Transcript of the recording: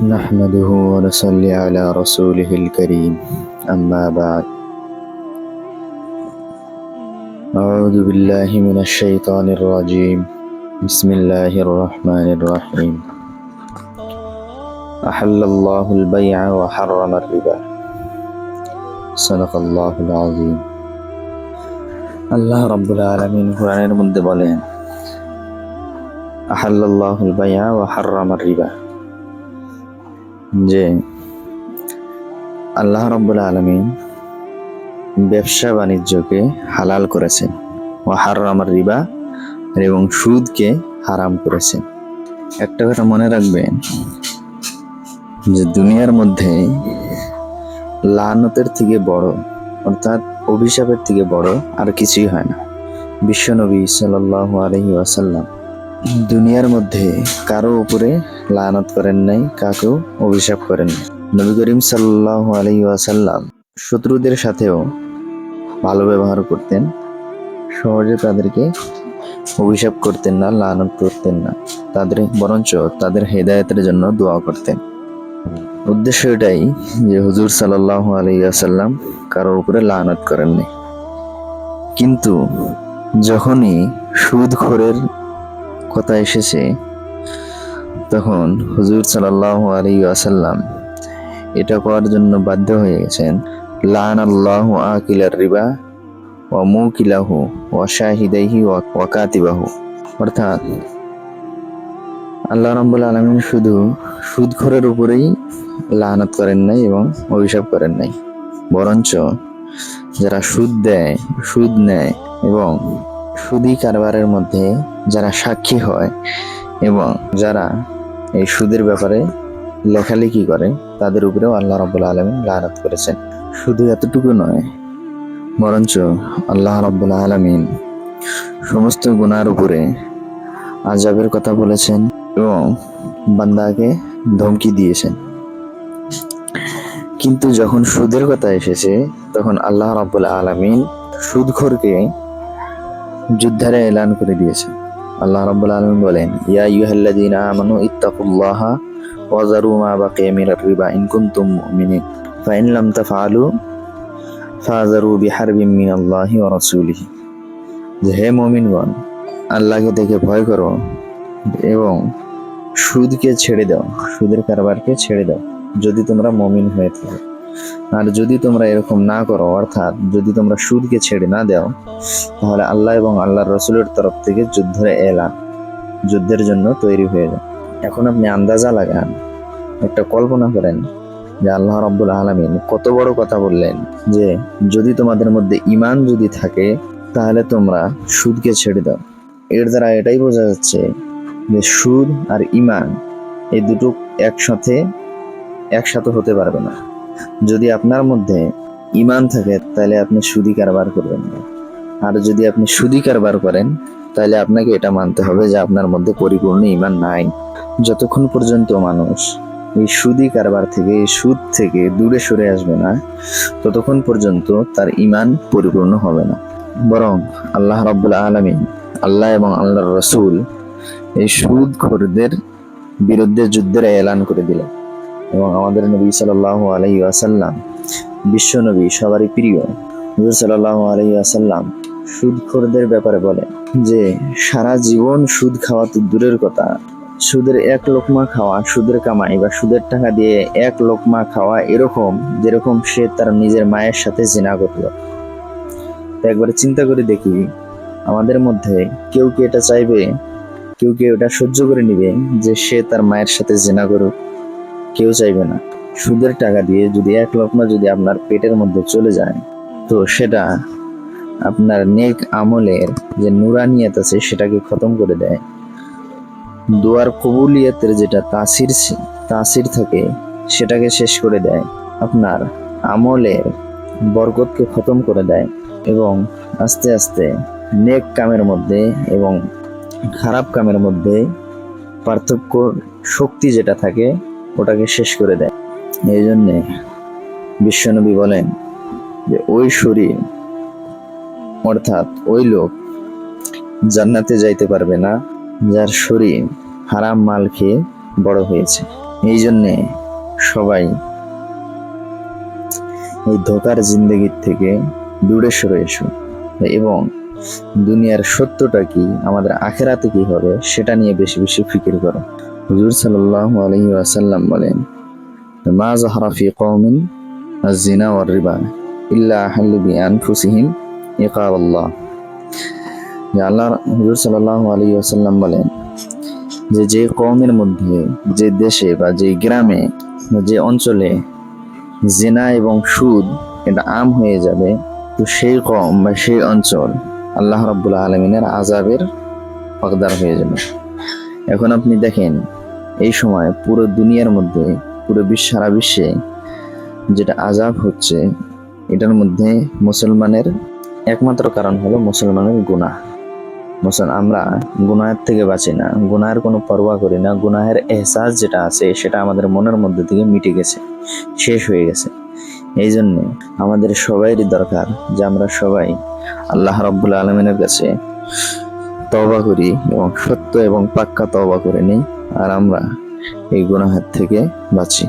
نحمده ونصلي على رسوله الكريم أما بعد أعوذ بالله من الشيطان الرجيم بسم الله الرحمن الرحيم أحل الله البيع وحرم الربا صدق الله العظيم আল্লাহ রাব্বুল আলামিন কোরআনের মধ্যে বলেন আহাল্লাল্লাহুল বাই'a ওয়া হাররামার রিবা, যে আল্লাহ রাব্বুল আলামিন ব্যবসা বাণিজ্যকে হালাল করেছেন, ওয়া হাররামার রিবা, এবং সুদকে হারাম করেছেন। একটা কথা মনে রাখবেন যে দুনিয়ার মধ্যে লানতের থেকে বড়, অর্থাৎ অভিশাপের থেকে বড় আর কিছুই হয় না। বিশ্বনবী সাল্লাল্লাহু আলাইহি ওয়াসাল্লাম দুনিয়ার মধ্যে কারো উপরে লানত করেন নাই, কাকেও অভিশাপ করেন নাই। নবী করিম সাল্লাল্লাহু আলাইহি ওয়াসাল্লাম শত্রুদের সাথেও ভালো ব্যবহার করতেন, সহজে তাদেরকে অভিশাপ করতেন না, লানত করতেন না, বরঞ্চ তাদের হেদায়েতের জন্য দোয়া করতেন। উদ্দেশ্য এটাই যে হুজুর সাল্লাল্লাহু আলাইহি ওয়াসাল্লাম কারোর উপরে লানত করেননি। কিন্তু যখনই সুদখোরের কথা এসেছে, তখন হুজুর সাল্লাল্লাহু আলাইহি ওয়াসাল্লাম এটা করার জন্য বাধ্য হয়ে গেছেন। লানাল্লাহু আকিলার রিবা ওয়া মুকিলাহু ওয়া শাহিদাইহি ওয়া কাতিবাহু, অর্থাৎ আল্লাহ রাব্বুল আলামিন শুধু সুদখোরের উপরেই লানত করেন নাই এবং অভিশাপ করেন নাই, বরঞ্চ যারা সুদ দেয়, সুদ নেয় এবং সুদী কারবারের মধ্যে যারা সাক্ষী হয় এবং যারা এই সুদের ব্যাপারে লেখালেখি করে, তাদের উপরেও আল্লাহ রাব্বুল আলামিন লানত করেছেন। শুধু এতটুকু নয়, বরঞ্চ আল্লাহ রাব্বুল আলামিন সমস্ত গুনার উপরে আযাবের কথা বলেছেন এবং বান্দাকে ধমকি দিয়েছেন। কিন্তু যখন সুদের কথা এসেছে, তখন আল্লাহ রাব্বুল আলামিন সুদখোরকে যুদ্ধের এলান করে দিয়েছেন। আল্লাহ রাব্বুল আলামিন বলেন, ইয়া আইয়ুহাল্লাযীনা আমানু ইত্তাকুল্লাহা ওয়া যারু মা বাকিয়া মিনার রিবা ইন কুনতুম মুমিনিন ফাইন লাম তাফআলু ফাযারু বিহারবিন মিনাল্লাহি ওয়া রাসূলিহি। যে হে মুমিনগণ, আল্লাহকে দেখে ভয় করো এবং সুদকে ছেড়ে দাও, সুদের কারবারকে ছেড়ে দাও, যদি তোমরা মুমিন হয়ে থাকো। আর যদি তোমরা এরকম না করো, অর্থাৎ যদি তোমরা সুদকে ছেড়ে না দাও, তাহলে আল্লাহ এবং আল্লাহর রাসূলের তরফ থেকে যুদ্ধের এলান, যুদ্ধের জন্য তৈরি হয়ে যায়। এখন আপনি আন্দাজা লাগান, একটা কল্পনা করেন যে আল্লাহ রাব্বুল আলামিন কত বড় কথা বললেন, যে যদি তোমাদের মধ্যে ঈমান যদি থাকে, তাহলে তোমরা সুদকে ছেড়ে দাও। এর দ্বারা এটাই বোঝা যাচ্ছে যে সুদ আর ঈমান এই দুটো একসাথে হতে পারবে না। যদি আপনার মধ্যে ঈমান থাকে, তাহলে আপনি সুদী কারবার করবেন না। আর যদি আপনি সুদী কারবার করেন, তাহলে আপনাকে এটা মানতে হবে যে আপনার মধ্যে পরিপূর্ণ ঈমান নাই। যতক্ষণ পর্যন্ত মানুষ এই সুদী কারবার থেকে, এই সুদ থেকে দূরে সরে আসবে না, ততক্ষণ পর্যন্ত তার ঈমান পরিপূর্ণ হবে না। বরং আল্লাহ রাব্বুল আলামিন, আল্লাহ এবং আল্লাহর রাসূল এই সুদখোরদের বিরুদ্ধে যুদ্ধের এলান করে দিলেন। এবং আমাদের নবী সাল্লাল্লাহু আলাইহি ওয়াসাল্লাম, বিশ্ব নবী, সবারই প্রিয় হুজুর সাল্লাল্লাহু আলাইহি ওয়াসাল্লাম সুদখোরদের ব্যাপারে বলেন যে সারা জীবন সুদ খাওয়া তো দূরের কথা, সুদের এক লোকমা খাওয়া, সুদের কামাই বা সুদের টাকা দিয়ে এক লোকমা খাওয়া এরকম যেরকম সে তার নিজের মায়ের সাথে জিনা করল। তো একবার চিন্তা করে দেখি, আমাদের মধ্যে কেউ কি এটা চাইবে? কেউ কি এটা সহ্য করে নিবে যে সে তার মায়ের সাথে জিনা করুক? কেউ চাইবে না। সুদের টাকা দিয়ে যদি এক লোকমা যদি আপনার পেটের মধ্যে চলে যায়, তো সেটা আপনার নেক আমলের যে নুরানিয়াত আছে সেটাকে খতম করে দেয়। দোয়ার কবুলিয়াতের যেটা তাসির থাকে সেটাকে শেষ করে দেয়। আপনার আমলের বরকতকে খতম করে দেয় এবং আস্তে আস্তে নেক কামের মধ্যে এবং খারাপ কামের মধ্যে পার্থক্য শক্তি যেটা থাকে ওটাকে শেষ করে দেয়। এই জন্যে বিশ্বনবী বলেন যে ওই শরীর, অর্থাৎ ওই লোক জান্নাতে যাইতে পারবে না যার শরীর হারাম মাল খেয়ে বড় হয়েছে। এই জন্যে সবাই এই ধোকার জিন্দগির থেকে দূরে সরে এসো এবং দুনিয়ার সত্যটা কি, আমাদের আখেরাতে কি হবে সেটা নিয়ে বেশি বেশি ফিকির করো। হুজুর সাল্লাল্লাহু আলাইহি ওয়াসাল্লাম বলেন, মা যাহারা ফি কওমিন আয-যিনা ওয়ার রিবা ইল্লা আহাল্লু বিআনফুসিহিম ইকাবাল্লাহ। যে আল্লাহ, হুজুর সাল্লাল্লাহু আলাইহি ওয়াসাল্লাম বলেন যে যে কওমের মধ্যে, যে দেশে বা যে গ্রামে, যে অঞ্চলে জিনা এবং সুদ এটা আম হয়ে যাবে, তো সেই কওম বা সেই অঞ্চল আল্লাহ রাব্বুল আলামিনের আযাবের হকদার হয়ে যাবে। এখন আপনি দেখেন এই সময় পুরো দুনিয়ার মধ্যে, পুরো সারা বিশ্বে যেটা আযাব হচ্ছে, এটার মধ্যে মুসলমানের একমাত্র কারণ হলো মুসলমানের গুনাহ। আমরা গুনাহের থেকে বাঁচি না, গুনাহের কোনো পরোয়া করি না, গুনাহের এহসাস যেটা আছে সেটা আমাদের মনের মধ্যে থেকে মিটে গেছে, শেষ হয়ে গেছে। এই জন্যে আমাদের সবাইরই দরকার যে আমরা সবাই আল্লাহ রাব্বুল আলামিনের কাছে তওবা করি এবং সত্য এবং পাক্কা তওবা করে নিই, আর আমরা এই গুনাহের থেকে বাঁচি।